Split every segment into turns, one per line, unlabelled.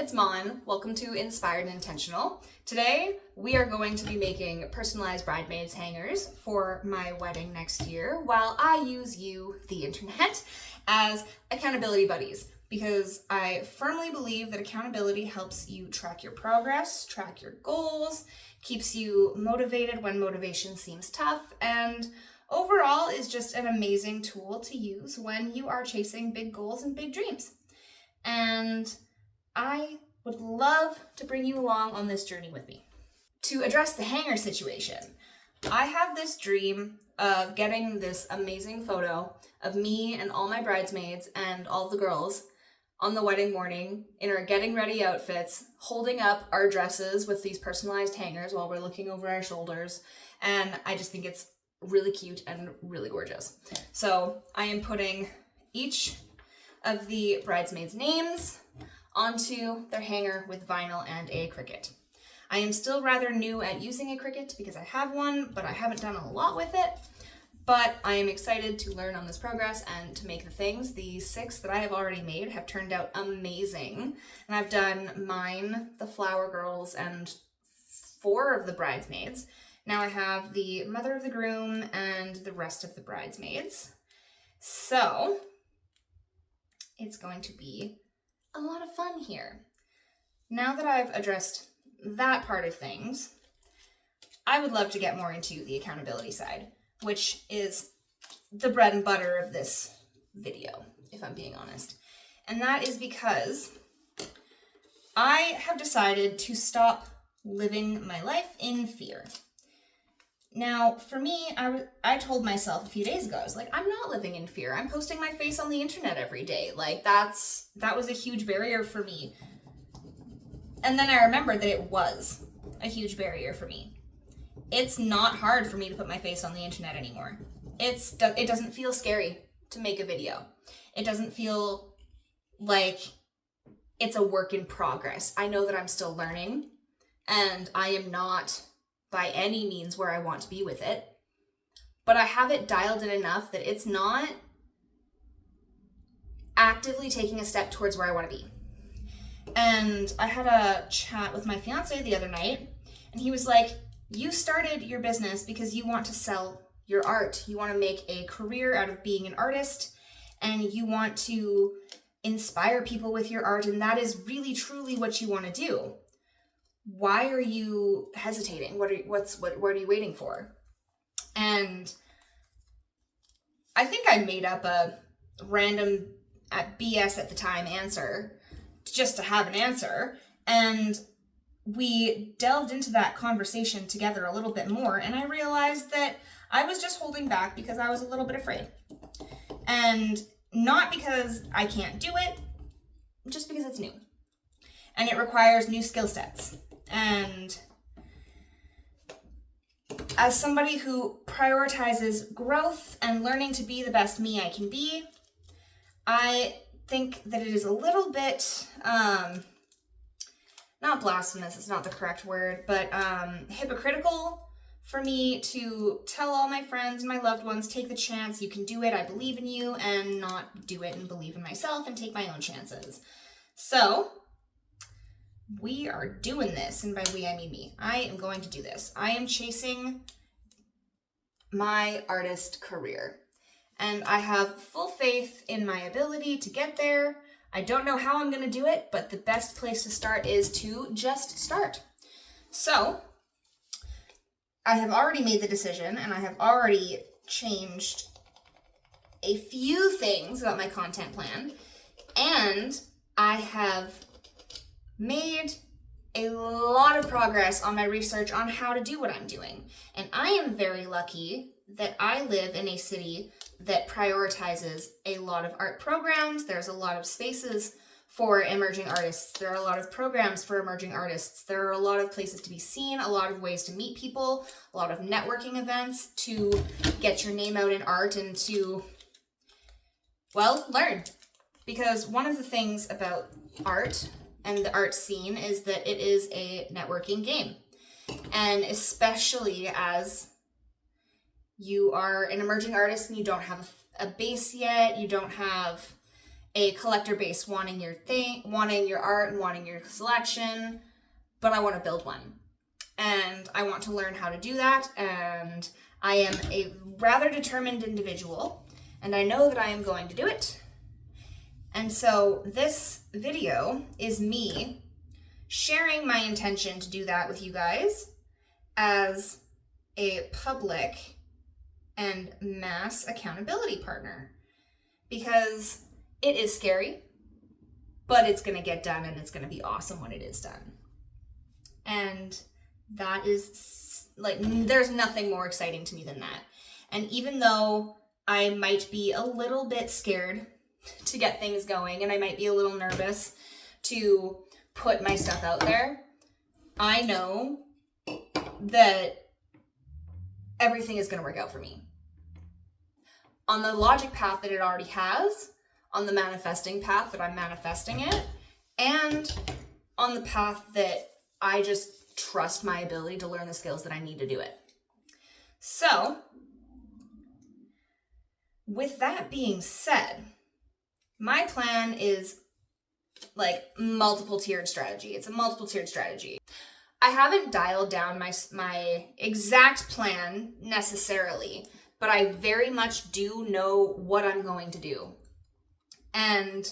it's Mon. Welcome to Inspired and Intentional. Today, we are going to be making personalized bridesmaids hangers for my wedding next year while I use you, the internet, as accountability buddies because I firmly believe that accountability helps you track your progress, track your goals, keeps you motivated when motivation seems tough, and overall is just an amazing tool to use when you are chasing big goals and big dreams. And I would love to bring you along on this journey with me. To address the hanger situation, I have this dream of getting this amazing photo of me and all my bridesmaids and all the girls on the wedding morning in our getting ready outfits, holding up our dresses with these personalized hangers while we're looking over our shoulders. And I just think it's really cute and really gorgeous. So I am putting each of the bridesmaids' names onto their hanger with vinyl and a Cricut. I am still rather new at using a Cricut because I have one, but I haven't done a lot with it. But I am excited to learn on this progress and to make the things. The 6 that I have already made have turned out amazing. And I've done mine, the flower girls, and 4 of the bridesmaids. Now I have the mother of the groom and the rest of the bridesmaids. So it's going to be a lot of fun here. Now that I've addressed that part of things, I would love to get more into the accountability side, which is the bread and butter of this video, if I'm being honest. And that is because I have decided to stop living my life in fear. Now, for me, I told myself a few days ago, I was like, I'm not living in fear. I'm posting my face on the internet every day. Like, that was a huge barrier for me. And then I remembered that it was a huge barrier for me. It's not hard for me to put my face on the internet anymore. It doesn't feel scary to make a video. It doesn't feel like it's a work in progress. I know that I'm still learning, and I am not by any means where I want to be with it, but I have it dialed in enough that it's not actively taking a step towards where I want to be. And I had a chat with my fiance the other night, and he was like, you started your business because you want to sell your art. You want to make a career out of being an artist, and you want to inspire people with your art, and that is really truly what you want to do. Why are you hesitating? What are you waiting for? And I think I made up a random BS at the time answer just to have an answer. And we delved into that conversation together a little bit more. And I realized that I was just holding back because I was a little bit afraid. And not because I can't do it, just because it's new. And it requires new skill sets. And as somebody who prioritizes growth and learning to be the best me I can be, I think that it is a little bit, not blasphemous, it's not the correct word, but hypocritical for me to tell all my friends and my loved ones, take the chance, you can do it, I believe in you, and not do it and believe in myself and take my own chances. So we are doing this, and by we I mean me. I am going to do this. I am chasing my artist career, and I have full faith in my ability to get there. I don't know how I'm going to do it, but the best place to start is to just start. So I have already made the decision, and I have already changed a few things about my content plan, and I have made a lot of progress on my research on how to do what I'm doing. And I am very lucky that I live in a city that prioritizes a lot of art programs. There's a lot of spaces for emerging artists. There are a lot of programs for emerging artists. There are a lot of places to be seen, a lot of ways to meet people, a lot of networking events to get your name out in art and to, well, learn. Because one of the things about art and the art scene is that it is a networking game. And especially as you are an emerging artist and you don't have a base yet, you don't have a collector base wanting your thing, wanting your art and wanting your selection, but I want to build one. And I want to learn how to do that, and I am a rather determined individual, and I know that I am going to do it. And so this video is me sharing my intention to do that with you guys as a public and mass accountability partner, because it is scary, but it's going to get done, and it's going to be awesome when it is done. And that is, like, there's nothing more exciting to me than that. And even though I might be a little bit scared to get things going, and I might be a little nervous to put my stuff out there, I know that everything is going to work out for me. On the logic path that it already has, on the manifesting path that I'm manifesting it, and on the path that I just trust my ability to learn the skills that I need to do it. So, with that being said, my plan is like multiple tiered strategy. It's a multiple tiered strategy. I haven't dialed down my exact plan necessarily, but I very much do know what I'm going to do. And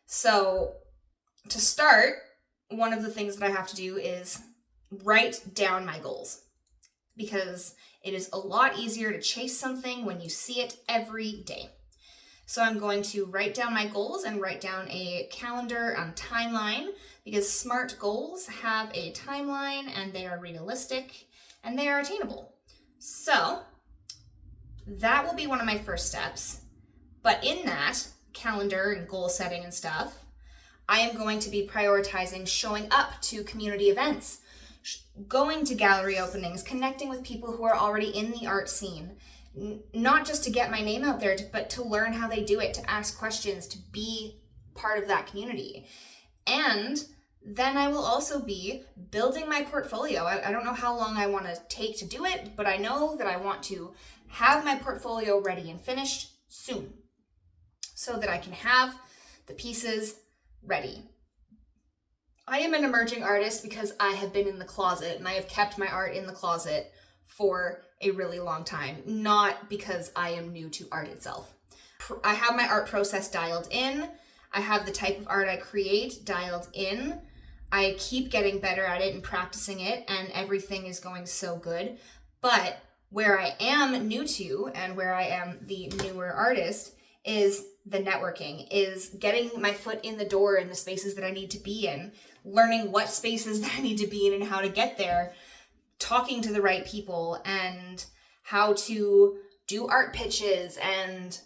so to start, one of the things that I have to do is write down my goals, because it is a lot easier to chase something when you see it every day. So I'm going to write down my goals and write down a calendar and timeline, because SMART goals have a timeline and they are realistic and they are attainable. So that will be one of my first steps. But in that calendar and goal setting and stuff, I am going to be prioritizing showing up to community events, going to gallery openings, connecting with people who are already in the art scene, not just to get my name out there, but to learn how they do it, to ask questions, to be part of that community. And then I will also be building my portfolio. I don't know how long I want to take to do it, but I know that I want to have my portfolio ready and finished soon, so that I can have the pieces ready. I am an emerging artist because I have been in the closet, and I have kept my art in the closet for a really long time, not because I am new to art itself. I have my art process dialed in. I have the type of art I create dialed in. I keep getting better at it and practicing it, and everything is going so good. But where I am new to, and where I am the newer artist, is the networking, is getting my foot in the door in the spaces that I need to be in, learning what spaces that I need to be in and how to get there, talking to the right people, and how to do art pitches, and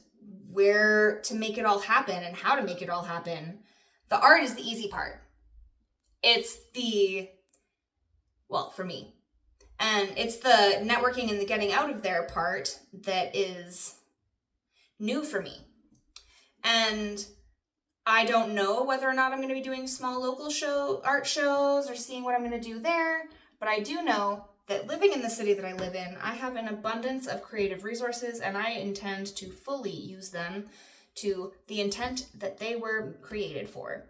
where to make it all happen and how to make it all happen. The art is the easy part. It's for me. And it's the networking and the getting out of there part that is new for me. And I don't know whether or not I'm going to be doing small local art shows or seeing what I'm going to do there, but I do know that living in the city that I live in, I have an abundance of creative resources, and I intend to fully use them to the intent that they were created for.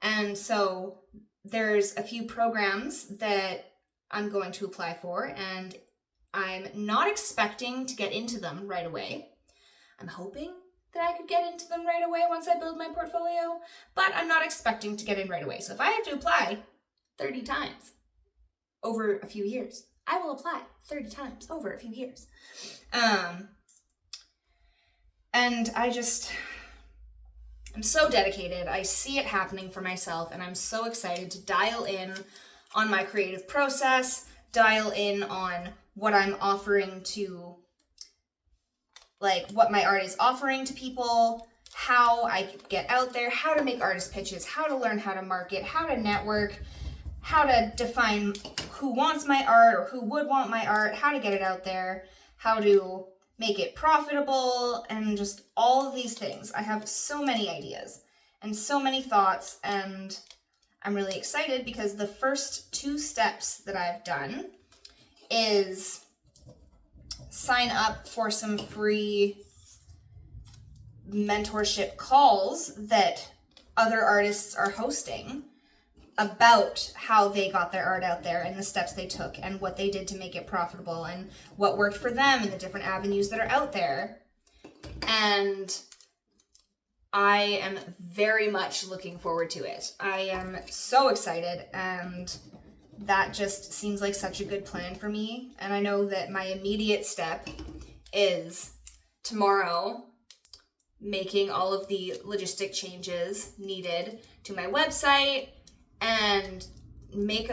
And so there's a few programs that I'm going to apply for, and I'm not expecting to get into them right away. I'm hoping that I could get into them right away once I build my portfolio, but I'm not expecting to get in right away. So if I have to apply 30 times over a few years, I will apply 30 times over a few years. And I'm so dedicated. I see it happening for myself, and I'm so excited to dial in on my creative process, dial in on what I'm offering to, like, what my art is offering to people, how I get out there, how to make artist pitches, how to learn how to market, how to network, how to define who wants my art or who would want my art, how to get it out there, how to make it profitable, and just all of these things. I have so many ideas and so many thoughts, and I'm really excited because the first 2 steps that I've done is sign up for some free mentorship calls that other artists are hosting about how they got their art out there and the steps they took and what they did to make it profitable and what worked for them and the different avenues that are out there. And I am very much looking forward to it. I am so excited, and that just seems like such a good plan for me. And I know that my immediate step is tomorrow making all of the logistic changes needed to my website and make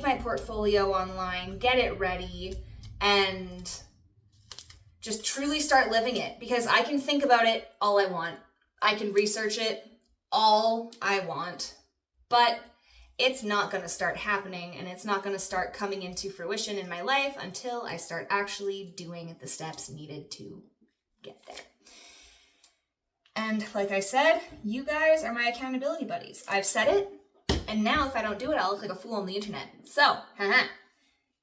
my portfolio online, get it ready, and just truly start living it, because I can think about it all I want. I can research it all I want, but it's not going to start happening, and it's not going to start coming into fruition in my life until I start actually doing the steps needed to get there. And like I said, you guys are my accountability buddies. I've said it, and now if I don't do it, I'll look like a fool on the internet. So,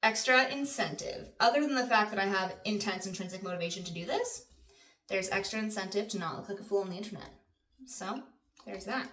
extra incentive. Other than the fact that I have intense intrinsic motivation to do this, there's extra incentive to not look like a fool on the internet. So, there's that.